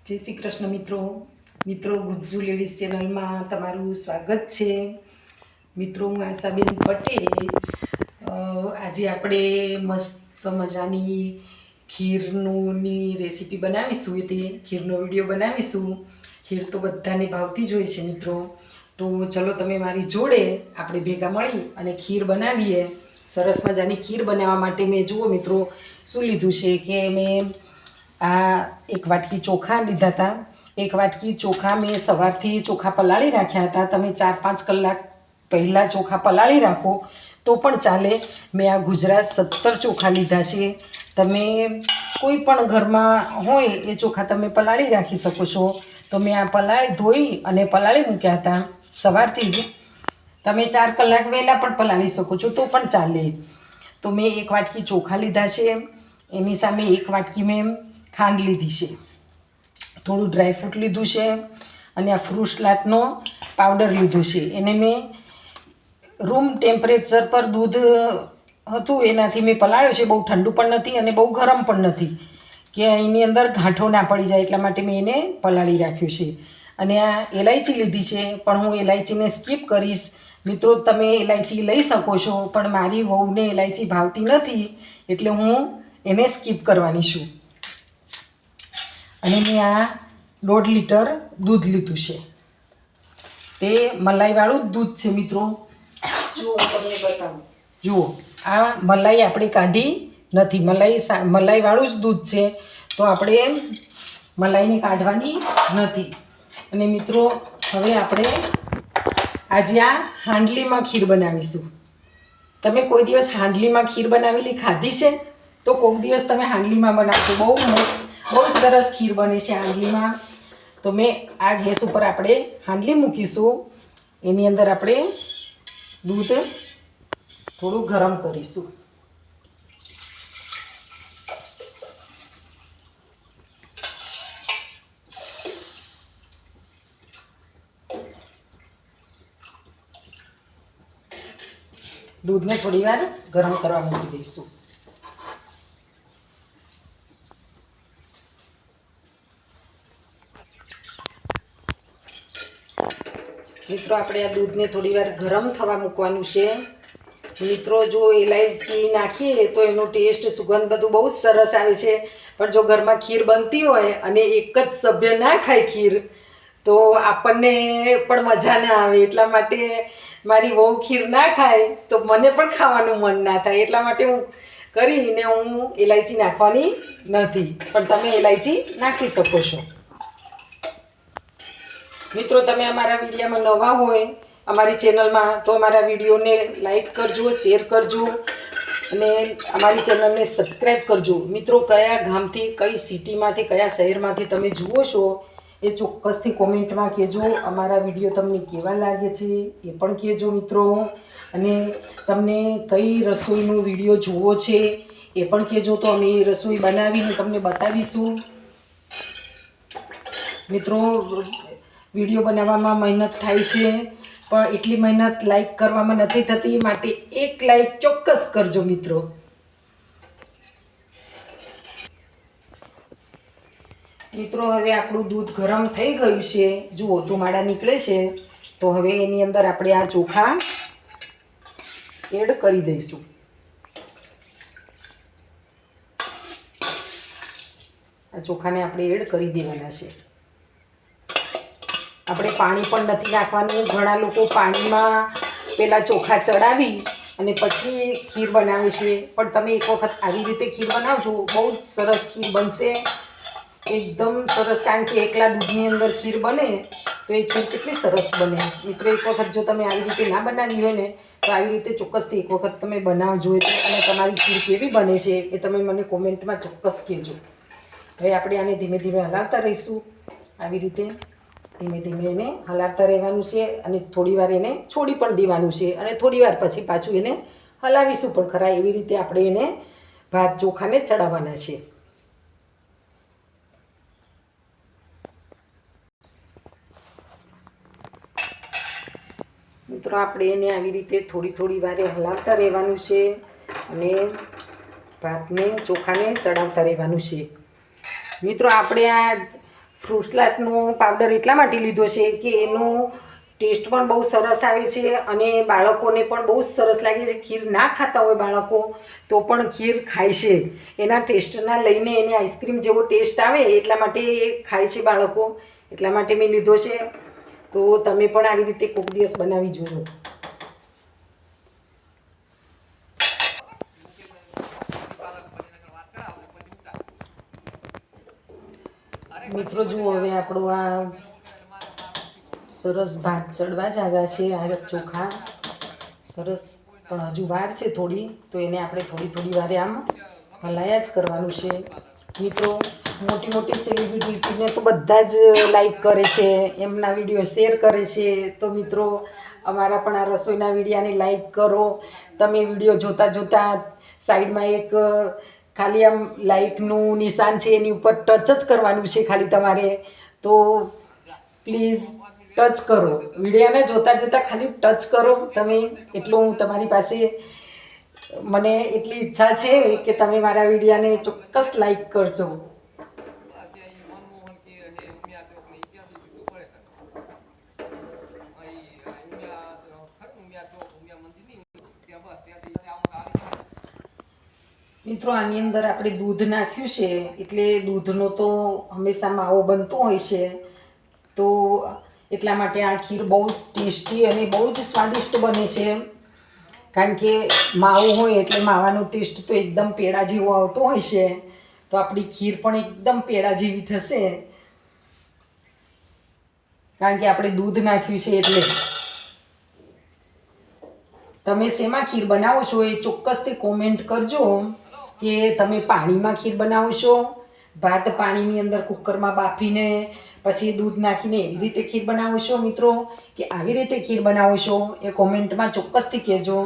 જય શ્રી કૃષ્ણ મિત્રો ગુજ્જુ લેડીઝ ચેનલમાં તમારું સ્વાગત છે। મિત્રો હું આશાબેન પટેલ। આજે આપણે મસ્ત મજાની ખીરની રેસીપી બનાવીશું। તે ખીરનો વિડીયો બનાવીશું। ખીર તો બધાને ભાવતી જ હોય છે મિત્રો। તો ચલો તમે મારી જોડે આપણે ભેગા મળી અને ખીર બનાવીએ। સરસ મજાની ખીર બનાવવા માટે મેં જુઓ મિત્રો શું લીધું છે કે મેં આ એક વાટકી ચોખા લીધા હતા। એક વાટકી ચોખા મેં સવારથી ચોખા પલાળી રાખ્યા હતા। તમે 4-5 કલાક પહેલાં ચોખા પલાળી રાખો તો પણ ચાલે। મેં આ ગુજરાત 17 ચોખા લીધા છે। તમે કોઈ પણ ઘરમાં હોય એ ચોખા તમે પલાળી રાખી શકો છો। તો મેં આ ધોઈ અને પલાળી મૂક્યા હતા સવારથી જ। તમે 4 કલાક વહેલા પણ પલાળી શકો છો તો પણ ચાલે। તો મેં એક વાટકી ચોખા લીધા છે, એની સામે એક વાટકી મેં ખાંડ લીધી છે, થોડું ડ્રાયફ્રૂટ લીધું છે અને આ ફ્રૂટ સલાડનો પાવડર લીધું છે। એને મેં રૂમ ટેમ્પરેચર પર દૂધ હતું એનાથી મેં પલાળ્યો છે। બહુ ઠંડુ પણ નથી અને બહુ ગરમ પણ નથી કે એની અંદર ગાંઠો ના પડી જાય, એટલા માટે મેં એને પલાળી રાખ્યું છે। અને આ એલાયચી લીધી છે, પણ હું એલાયચીને સ્કીપ કરીશ। મિત્રો તમે એલાયચી લઈ શકો છો, પણ મારી વહુને એલાયચી ભાવતી નથી એટલે હું એને સ્કીપ કરવાની છું। અને મેં આ 1.5 લીટર દૂધ લીધું છે, તે મલાઈવાળું જ દૂધ છે મિત્રો। જુઓ હું તમને બતાવું, જુઓ આ મલાઈ આપણે કાઢી નથી, મલાઈવાળું જ દૂધ છે, તો આપણે મલાઈને કાઢવાની નથી। અને મિત્રો હવે આપણે આજે આ હાંડલીમાં ખીર બનાવીશું। તમે કોઈ દિવસ હાંડલીમાં ખીર બનાવેલી ખાધી છે? તો કોઈક દિવસ તમે હાંડલીમાં બનાવશો, બહુ મસ્ત બહુ સરસ ખીર બને છે હાંડલીમાં। તો મેં આ ગેસ ઉપર આપણે હાંડલી મૂકીશું, એની અંદર આપણે દૂધ થોડું ગરમ કરીશું। દૂધને થોડી વાર ગરમ કરવા મૂકી દઈશું। મિત્રો આપણે આ દૂધને થોડી વાર ગરમ થવા મૂકવાનું છે। મિત્રો જો ઇલાયચી નાખીએ તો એનો ટેસ્ટ સુગંધ બધું બહુ જ સરસ આવે છે, પણ જો ઘરમાં ખીર બનતી હોય અને એક જ સભ્ય ના ખાય ખીર તો આપણને પણ મજા ના આવે। એટલા માટે મારી વહુ ખીર ના ખાય તો મને પણ ખાવાનું મન ના થાય, એટલા માટે હું ઇલાયચી નાખવાની નથી, પણ તમે ઇલાયચી નાખી શકો છો। મિત્રો તમે અમારા વિડીયોમાં નવા હોય અમારી ચેનલમાં તો અમારા વિડીયોને લાઈક કરજો, શેર કરજો અને અમારી ચેનલને સબસ્ક્રાઈબ કરજો। મિત્રો કયા ગામથી, કઈ સિટીમાંથી, કયા શહેરમાંથી તમે જુઓ છો એ ચોક્કસથી કોમેન્ટમાં કહેજો। અમારા વિડીયો તમને કેવા લાગે છે એ પણ કહેજો મિત્રો। અને તમને કઈ રસોઈનો વિડીયો જોવો છે એ પણ કહેજો, તો અમે એ રસોઈ બનાવીને તમને બતાવીશું। મિત્રો વિડીયો બનાવવામાં મહેનત થાય છે, પણ એટલી મહેનત લાઈક કરવામાં નથી થતી, માટે એક લાઈક ચોક્કસ કરજો મિત્રો। મિત્રો હવે આપણું દૂધ ગરમ થઈ ગયું છે, જુઓ ધુમાડા નીકળે છે। તો હવે એની અંદર આપણે આ ચોખા એડ કરી દઈશું। આ ચોખાને આપણે એડ કરી દેવાના છે। આપણે પાણી પણ નથી નાખવાનું। ઘણા લોકો પાણીમાં પેલા ચોખા ચડાવી અને પછી ખીર બનાવે છે, પણ તમે એક વખત આવી રીતે ખીર બનાવજો, બહુ જ સરસ ખીર બનશે, એકદમ સરસ। કારણ કે એકલા દૂધની અંદર ખીર બને તો એ ખીર કેટલી સરસ બને। મિત્રો એક વખત જો તમે આવી રીતે ના બનાવી હોય ને તો આવી રીતે ચોક્કસથી એક વખત તમે બનાવજો, અને તમારી ખીર કેવી બને છે એ તમે મને કોમેન્ટમાં ચોક્કસ કહેજો। હવે આપણે આને ધીમે ધીમે હલાવતા રહીશું। આવી રીતે ધીમે ધીમે એને હલાવતા રહેવાનું છે અને થોડી વાર એને છોડી પણ દેવાનું છે, અને થોડી વાર પછી પાછું એને હલાવીશું પણ ખરા। એવી રીતે આપણે એને ભાત ચોખાને ચડાવવાના છે। મિત્રો આપણે એને આવી રીતે થોડી થોડી વારે હલાવતા રહેવાનું છે અને ભાતને ચોખાને ચડાવતા રહેવાનું છે। મિત્રો આપણે આ ફ્રૂટ સલાડનો પાવડર એટલા માટે લીધો છે કે એનો ટેસ્ટ પણ બહુ સરસ આવે છે અને બાળકોને પણ બહુ સરસ લાગે છે. ખીર ના ખાતા હોય બાળકો તો પણ ખીર ખાય છે. એના ટેસ્ટના લઈને એને આઈસ્ક્રીમ જેવો ટેસ્ટ આવે એટલા માટે એ ખાય છે બાળકો, એટલા માટે મેં લીધો છે. તો તમે પણ આવી રીતે કોઈક દિવસ બનાવી જોજો. મિત્રો જુઓ, હવે આપણું આ સરસ ભાત ચડવા જ આવ્યા છે. આ ચોખા સરસ, પણ હજુ વાર છે થોડી, તો એને આપણે થોડી થોડી વારે આમ હલાયા જ કરવાનું છે. મિત્રો મોટી મોટી સેલિબ્રિટીને તો બધા જ લાઈક કરે છે, એમના વિડીયો શેર કરે છે. તો મિત્રો અમારા પણ આ રસોઈના વિડીયાને લાઈક કરો. તમે વિડીયો જોતાં જોતાં સાઈડમાં એક ખાલી આમ લાઈકનું નિશાન છે, એની ઉપર ટચ જ કરવાનું છે ખાલી તમારે. તો પ્લીઝ ટચ કરો, વિડીયોને જોતાં જોતાં ખાલી ટચ કરો તમે. એટલું હું તમારી પાસે, મને એટલી ઈચ્છા છે કે તમે મારા વિડીયાને ચોક્કસ લાઈક કરશો. મિત્રો આની અંદર આપણે દૂધ નાખ્યું છે, એટલે દૂધનો તો હંમેશા માવો બનતો હોય છે. તો એટલા માટે આ ખીર બહુ ટેસ્ટી અને બહુ જ સ્વાદિષ્ટ બને છે. કારણ કે માવો હોય એટલે માવાનો ટેસ્ટ તો એકદમ પેડા જેવો આવતો હોય છે. તો આપણી ખીર પણ એકદમ પેડા જેવી થશે, કારણ કે આપણે દૂધ નાખ્યું છે એટલે. તમે શેમાં ખીર બનાવો છો એ ચોક્કસથી કોમેન્ટ કરજો, કે તમે પાણીમાં ખીર બનાવો છો, ભાત પાણીની અંદર કુકરમાં બાફીને પછી દૂધ નાખીને એવી રીતે ખીર બનાવો છો મિત્રો, કે આવી રીતે ખીર બનાવો છો, એ કોમેન્ટમાં ચોક્કસથી કહેજો.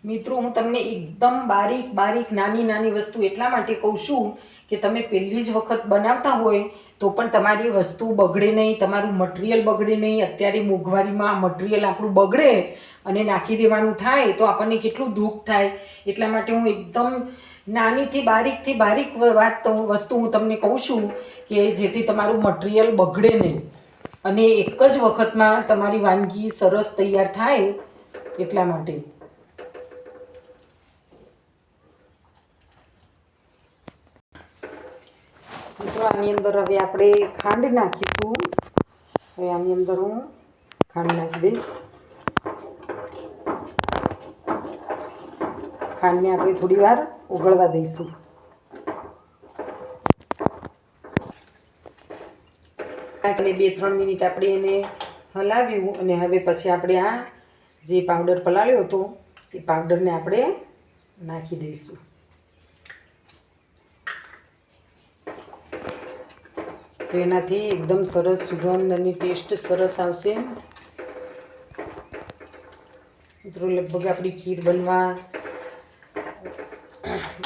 મિત્રો હું તમને એકદમ બારીક બારીક નાની નાની વસ્તુ એટલા માટે કહું છું કે તમે પહેલી જ વખત બનાવતા હોય તો પણ તમારી વસ્તુ બગડે નહીં, તમારું મટીરિયલ બગડે નહીં. અત્યારે મોંઘવારીમાં મટીરિયલ આપણું બગડે અને નાખી દેવાનું થાય તો આપણને કેટલું દુઃખ થાય. એટલા માટે હું એકદમ નાનીથી બારીક વસ્તુ હું તમને કહું છું, કે જેથી તમારું મટીરિયલ બગડે નહીં અને એક જ વખતમાં તમારી વાનગી સરસ તૈયાર થાય, એટલા માટે. મિત્રો આની અંદર હવે આપણે ખાંડ નાખીશું. હવે આની અંદર હું ખાંડ નાખી દઈશ. ખાંડને આપણે થોડી વાર ઓગળવા દઈશું. અને 2-3 મિનિટ આપણે એને હલાવ્યું અને હવે પછી આપણે આ જે પાવડર પલાળ્યો હતો એ પાવડરને આપણે નાખી દઈશું. તો એનાથી એકદમ સરસ સુગંધ અને ટેસ્ટ સરસ આવશે. મિત્રો લગભગ આપણી ખીર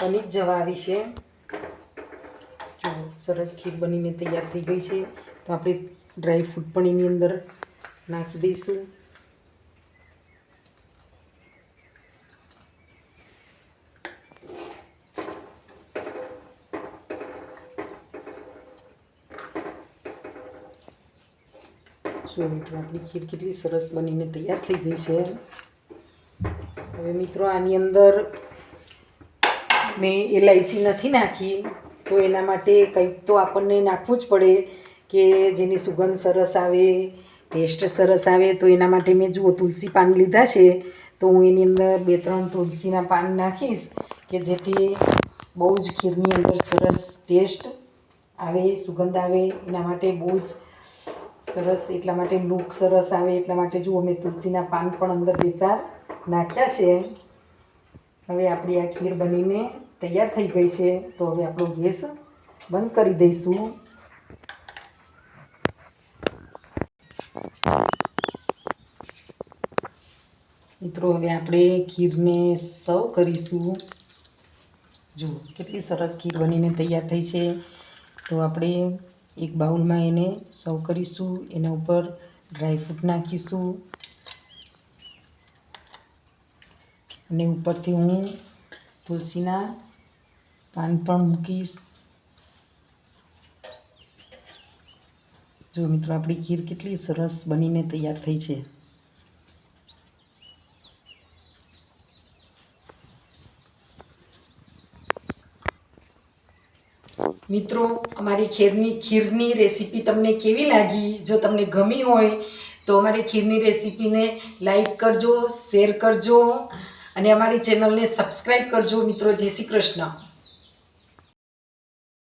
બની જ જવા આવી છે. જો સરસ ખીર બનીને તૈયાર થઈ ગઈ છે. તો આપણે ડ્રાય ફ્રૂટ પણ એની અંદર નાખી દઈશું. જો મિત્રો આપણી ખીર કેટલી સરસ બનીને તૈયાર થઈ ગઈ છે. હવે મિત્રો આની અંદર મેં ઇલાયચી નથી નાખી, તો એના માટે કંઈક તો આપણને નાખવું જ પડે કે જેની સુગંધ સરસ આવે, ટેસ્ટ સરસ આવે. તો એના માટે મેં જુઓ તુલસી પાન લીધા છે, તો હું એની અંદર 2-3 તુલસીના પાન નાખીશ, કે જેથી બહુ જ ખીરની અંદર સરસ ટેસ્ટ આવે, સુગંધ આવે. એના માટે બહુ જ સરસ, એટલા માટે લુક સરસ આવે એટલા માટે જુઓ મેં તુલસીના પાન પણ અંદર 2-4 નાખ્યા છે. હવે આપણી આ ખીર બનીને તૈયાર થઈ ગઈ છે. તો હવે આપણો ગેસ બંધ કરી દઈશું. મિત્રો હવે આપણે ખીરને સર્વ કરીશું. જુઓ કેટલી સરસ ખીર બનીને તૈયાર થઈ છે. તો આપણે એક બાઉલમાં એને સર્વ કરીશું. એના ઉપર ડ્રાયફ્રૂટ નાખીશું અને ઉપરથી હું તુલસીના પાન પણ મૂકીશ. જો મિત્રો, આપણી ખીર કેટલી સરસ બનીને તૈયાર થઈ છે. મિત્રો, અમારી ખીરની રેસીપી તમને કેવી લાગી? જો તમને ગમી હોય તો અમારી ખીરની રેસીપીને લાઈક કરજો, શેર કરજો અને અમારી ચેનલને સબસ્ક્રાઈબ કરજો. મિત્રો, જય શ્રી કૃષ્ણ.